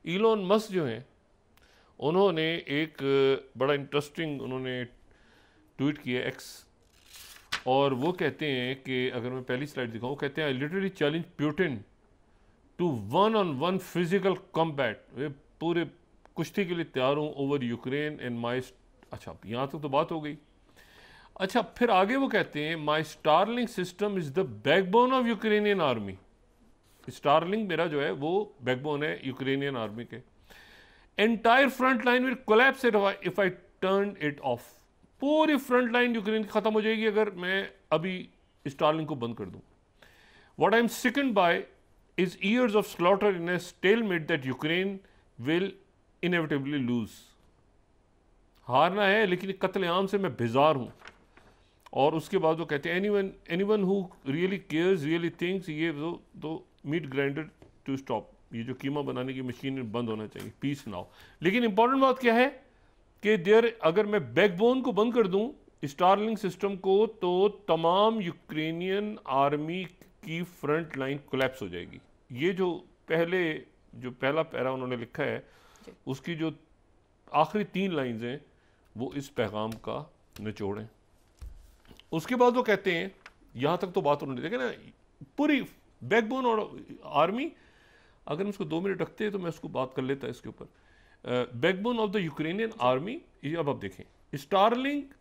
Elon Musk जो हैं उन्होंने एक बड़ा इंटरेस्टिंग उन्होंने ट्वीट किया एक्स, और वो कहते हैं कि अगर मैं पहली स्लाइड दिखाऊं, कहते हैं I literally challenge Putin to one on one physical combat, वे पूरे कुश्ती के लिए तैयार हूँ ओवर यूक्रेन एंड माई। अच्छा, यहाँ तक तो बात हो गई। अच्छा, फिर आगे वो कहते हैं my Starlink system is the backbone of Ukrainian army. Starlink मेरा जो है वो बैकबोन है यूक्रेनियन आर्मी के। Entire front line will collapse if I turn it off. पूरी फ्रंट लाइन यूक्रेन की खत्म हो जाएगी अगर मैं अभी स्टारलिंक को बंद कर दूं। What I am sickened by is years of slaughter in a stalemate that Ukraine will inevitably lose. हारना है लेकिन कत्लेआम से मैं बेजार हूं। और उसके बाद वो कहते हैं anyone who really cares really thinks, ये तो मीट ग्राइंडर टू स्टॉप, ये जो कीमा बनाने की मशीन बंद होना चाहिए, पीस नाउ। लेकिन इंपॉर्टेंट बात क्या है कि अगर मैं बैकबोन को बंद कर दूं स्टारलिंक सिस्टम को, तो तमाम यूक्रेनियन आर्मी की फ्रंट लाइन कोलैप्स हो जाएगी। ये जो पहला पैरा उन्होंने लिखा है उसकी जो आखिरी 3 लाइंस हैं वो इस पैगाम का निचोड़ है। उसके बाद वो कहते हैं, यहाँ तक तो बात उन्होंने देखा ना, पूरी बैकबोन और आर्मी, अगर हम इसको 2 मिनट रखते हैं तो मैं उसको बात कर लेता इसके ऊपर। Backbone of the Ukrainian army. अब आप देखें स्टारलिंक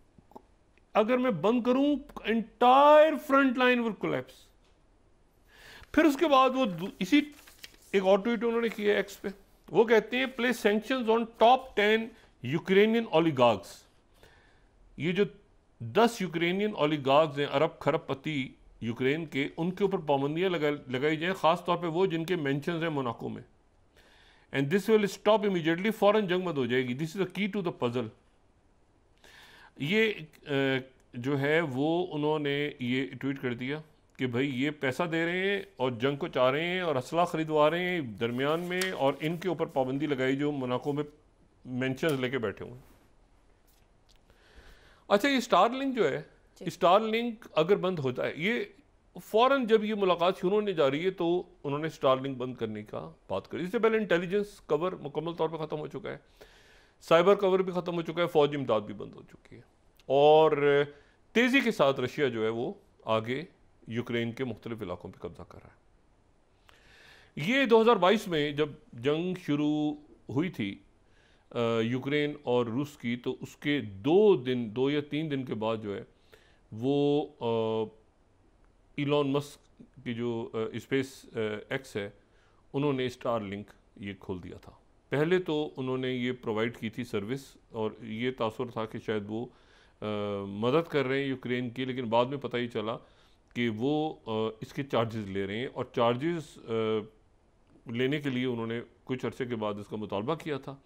अगर मैं बंद करूं entire front line will collapse. फिर उसके बाद वो इसी एक और ट्वीट उन्होंने किया एक्स पे, वो कहते हैं place sanctions on top 10 Ukrainian oligarchs. ये जो 10 यूक्रेनियन ओलिगार्क्स हैं, अरब खरबपति यूक्रेन के, उनके ऊपर पाबंदियां लगाई जाएं, खास तौर पे वो जिनके मेंशंस हैं मोनाको में। And this will stop immediately, फौरन जंग बंद हो जाएगी। This is the key to the puzzle. ये जो है वो उन्होंने ये ट्वीट कर दिया कि भाई ये पैसा दे रहे हैं और जंग को चाह रहे हैं और असला खरीदवा रहे हैं दरमियान में, और इनके ऊपर पाबंदी लगाई जो मोनाको में मेंशंस लेके बैठे हुए हैं। अच्छा, ये स्टारलिंक जो है, स्टारलिंक अगर बंद होता है, ये फौरन जब ये मुलाकात शुरू होने जा रही है तो उन्होंने स्टारलिंक बंद करने का बात करी। इससे पहले इंटेलिजेंस कवर मुकम्मल तौर पर ख़त्म हो चुका है, साइबर कवर भी ख़त्म हो चुका है, फौजी इमदाद भी बंद हो चुकी है, और तेज़ी के साथ रशिया जो है वो आगे यूक्रेन के मुख्तलिफ इलाकों पर कब्जा कर रहा है। ये 2022 में जब जंग शुरू हुई थी यूक्रेन और रूस की, तो उसके 2 या 3 दिन के बाद जो है वो इलॉन मस्क की जो स्पेस एक्स है, उन्होंने स्टारलिंक ये खोल दिया था। पहले तो उन्होंने ये प्रोवाइड की थी सर्विस, और ये तासुर था कि शायद वो मदद कर रहे हैं यूक्रेन की, लेकिन बाद में पता ही चला कि वो इसके चार्जेस ले रहे हैं, और चार्जेस लेने के लिए उन्होंने कुछ अरसे के बाद इसका मुतालबा किया था।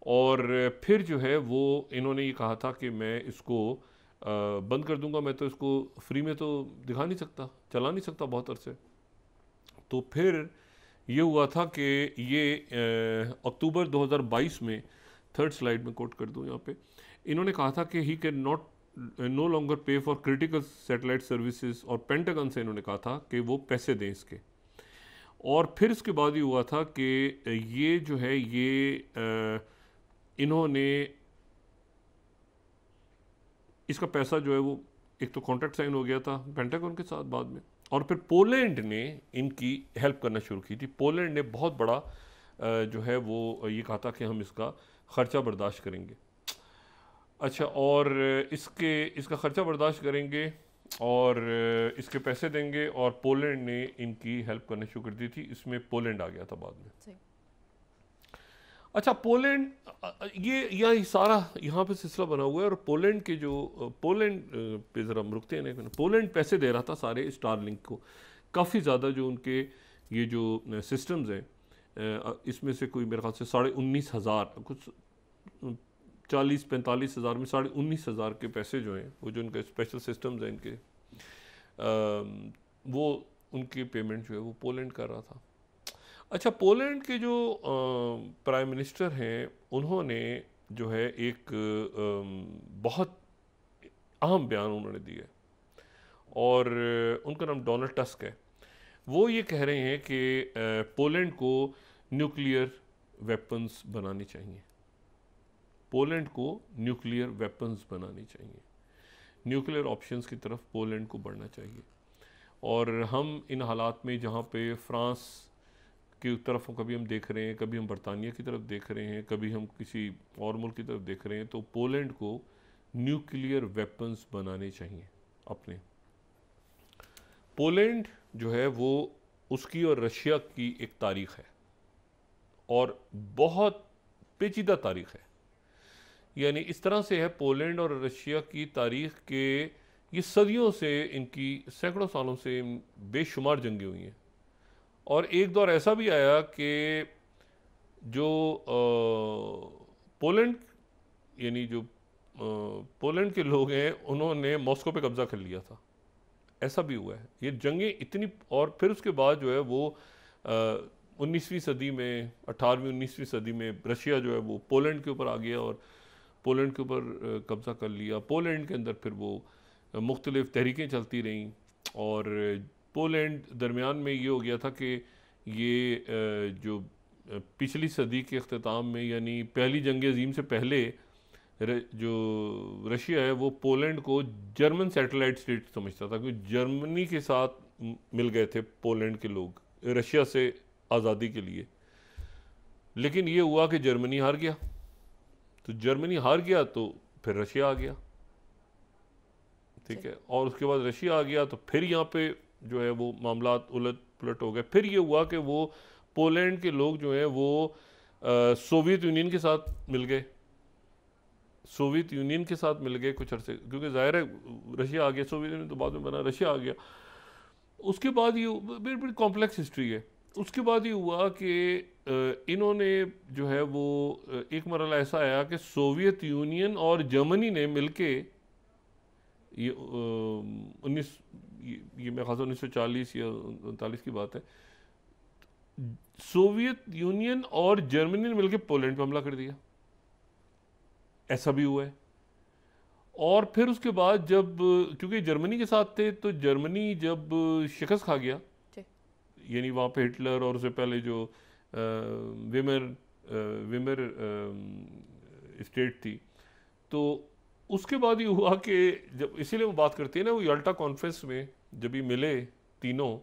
और फिर जो है वो इन्होंने ये कहा था कि मैं इसको बंद कर दूंगा, मैं तो इसको फ्री में तो दिखा नहीं सकता, चला नहीं सकता बहुत अरसे। तो फिर ये हुआ था कि ये अक्टूबर 2022 में, 3rd स्लाइड में कोट कर दूं यहाँ पे, इन्होंने कहा था कि he can not know longer पे फॉर क्रिटिकल सैटेलाइट सर्विसेज, और पेंटागन से इन्होंने कहा था कि वो पैसे दें इसके। और फिर इसके बाद ये हुआ था कि ये जो है ये इन्होंने इसका पैसा जो है वो, एक तो कॉन्ट्रैक्ट साइन हो गया था पेंटागन के साथ बाद में, और फिर पोलैंड ने इनकी हेल्प करना शुरू की थी। पोलैंड ने बहुत बड़ा जो है वो ये कहा था कि हम इसका ख़र्चा बर्दाश्त करेंगे। अच्छा, और इसका ख़र्चा बर्दाश्त करेंगे और इसके पैसे देंगे, और पोलैंड ने इनकी हेल्प करना शुरू कर दी थी। इसमें पोलैंड आ गया था बाद में। अच्छा, पोलैंड, ये सारा यहाँ पे सिलसिला बना हुआ है, और पोलैंड के जो पोलैंड पे ज़रा हम रुकते हैं ना। पोलैंड पैसे दे रहा था सारे स्टारलिंक को, काफ़ी ज़्यादा जो उनके ये जो सिस्टम्स हैं, इसमें से कोई मेरे ख्याल से 19,500 कुछ 40-45 हज़ार में 19,500 के पैसे जो हैं, वो जो उनके स्पेशल सिस्टम्स हैं इनके, वो उनकी पेमेंट जो है वो पोलैंड कर रहा था। अच्छा, पोलैंड के जो प्राइम मिनिस्टर हैं, उन्होंने जो है एक बहुत अहम बयान उन्होंने दिया, और उनका नाम डोनाल्ड टस्क है। वो ये कह रहे हैं कि पोलैंड को न्यूक्लियर वेपन्स बनाने चाहिए, पोलैंड को न्यूक्लियर वेपन्स बनाने चाहिए, न्यूक्लियर ऑप्शंस की तरफ पोलैंड को बढ़ना चाहिए। और हम इन हालात में जहाँ पे फ्रांस की तरफ कभी हम देख रहे हैं, कभी हम बरतानिया की तरफ देख रहे हैं, कभी हम किसी और मुल्क की तरफ देख रहे हैं, तो पोलैंड को न्यूक्लियर वेपन्स बनाने चाहिए अपने। पोलैंड जो है वो उसकी और रशिया की एक तारीख़ है और बहुत पेचीदा तारीख़ है। यानी इस तरह से है पोलैंड और रशिया की तारीख़ के, ये सदियों से, इनकी सैकड़ों सालों से बेशुमार जंगें हुई हैं। और एक दौर ऐसा भी आया कि जो पोलैंड यानी जो पोलैंड के लोग हैं उन्होंने मॉस्को पे कब्ज़ा कर लिया था, ऐसा भी हुआ है। ये जंगें इतनी, और फिर उसके बाद जो है वो 19वीं सदी में, 18वीं 19वीं सदी में रशिया जो है वो पोलैंड के ऊपर आ गया और पोलैंड के ऊपर कब्ज़ा कर लिया। पोलैंड के अंदर फिर वो मुख्तलिफ़ तहरीकें चलती रहीं और पोलैंड दरमियान में ये हो गया था कि ये जो पिछली सदी के अख्ताम में, यानी पहली जंग अज़ीम से पहले, जो रशिया है वो पोलैंड को जर्मन सैटेलाइट स्टेट समझता था, क्योंकि जर्मनी के साथ मिल गए थे पोलैंड के लोग रशिया से आज़ादी के लिए। लेकिन ये हुआ कि जर्मनी हार गया, तो जर्मनी हार गया तो फिर रशिया आ गया, ठीक है। और उसके बाद रशिया आ गया तो फिर यहाँ पे जो है वो मामलात उलट पुलट हो गए। फिर ये हुआ कि वो पोलैंड के लोग जो हैं वो सोवियत यूनियन के साथ मिल गए, सोवियत यूनियन के साथ मिल गए कुछ अरसे, क्योंकि ज़ाहिर है रशिया आ गया, सोवियत यूनियन तो बाद में बना, रशिया आ गया। उसके बाद ये बड़ी कॉम्प्लेक्स हिस्ट्री है। उसके बाद ये हुआ कि इन्होंने जो है वो एक मरला ऐसा आया कि सोवियत यूनियन और जर्मनी ने मिलके ये 19 ये मेरे ख्याल से 1940 या 39 की बात है, सोवियत यूनियन और जर्मनी ने मिलकर पोलैंड पर हमला कर दिया, ऐसा भी हुआ है। और फिर उसके बाद जब, क्योंकि जर्मनी के साथ थे, तो जर्मनी जब शिकस्त खा गया, यानी वहाँ पे हिटलर और उससे पहले जो विमर स्टेट थी, तो उसके बाद ये हुआ कि जब, इसीलिए वो बात करते हैं ना, वो याल्टा कॉन्फ्रेंस में जब ये मिले तीनों,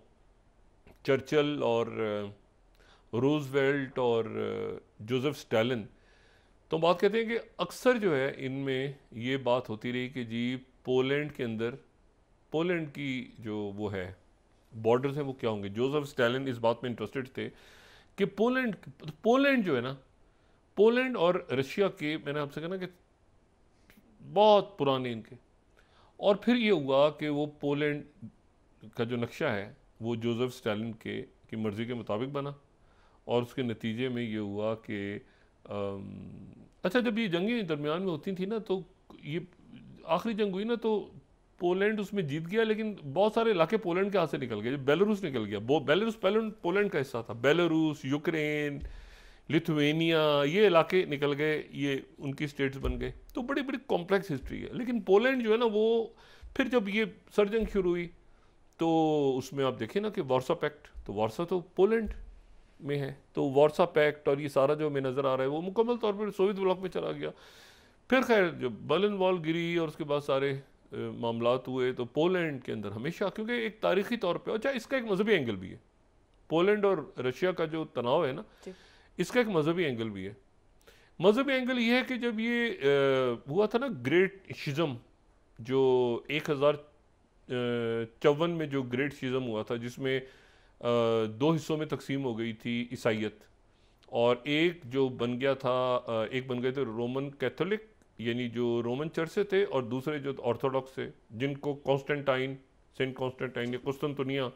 चर्चिल और रूजवेल्ट और जोसेफ स्टालिन, तो बात कहते हैं कि अक्सर जो है इनमें ये बात होती रही कि जी पोलैंड के अंदर, पोलैंड की जो वो है बॉर्डर्स हैं वो क्या होंगे। जोसेफ स्टालिन इस बात में इंटरेस्टेड थे कि पोलैंड जो है ना, पोलैंड और रशिया के, मैंने आपसे कहा ना कि बहुत पुराने इनके, और फिर ये हुआ कि वो पोलैंड का जो नक्शा है वो जोसेफ स्टालिन की मर्ज़ी के मुताबिक बना, और उसके नतीजे में ये हुआ कि अच्छा, जब ये जंगें दरमियान में होती थी ना, तो ये आखिरी जंग हुई ना, तो पोलैंड उसमें जीत गया, लेकिन बहुत सारे इलाके पोलैंड के हाथ से निकल गए। बेलारूस निकल गया, बेलारूस पोलैंड का हिस्सा था, बेलारूस, यूक्रेन, लिथुआनिया, ये इलाके निकल गए, ये उनकी स्टेट्स बन गए। तो बड़ी बड़ी कॉम्प्लेक्स हिस्ट्री है। लेकिन पोलैंड जो है ना, वो फिर जब ये सरजंग शुरू हुई तो उसमें आप देखें ना कि वार्सा पैक्ट, तो वार्सा तो पोलैंड में है, तो वार्सा पैक्ट और ये सारा जो हमें नज़र आ रहा है वो मुकम्मल तौर पर सोवियत ब्लॉक में चला गया। फिर खैर जब बर्लिन वॉल गिरी और उसके बाद सारे मामलात हुए, तो पोलैंड के अंदर हमेशा, क्योंकि एक तारीखी तौर पे, अच्छा इसका एक मजहबी एंगल भी है, पोलैंड और रशिया का जो तनाव है ना, इसका एक मजहबी एंगल भी है। मजहबी एंगल ये है कि जब ये हुआ था ना ग्रेट शिज़म, जो 1054 में जो ग्रेट शिज़म हुआ था, जिसमें दो हिस्सों में तकसीम हो गई थी ईसाइयत, और एक जो बन गया था, एक बन गए थे रोमन कैथोलिक, यानी जो रोमन चर्च से थे, और दूसरे जो ऑर्थोडॉक्स थे, जिनको कॉन्स्टेंटाइन, सेंट कॉन्स्टेंटाइन या कुस्तुनतुनिया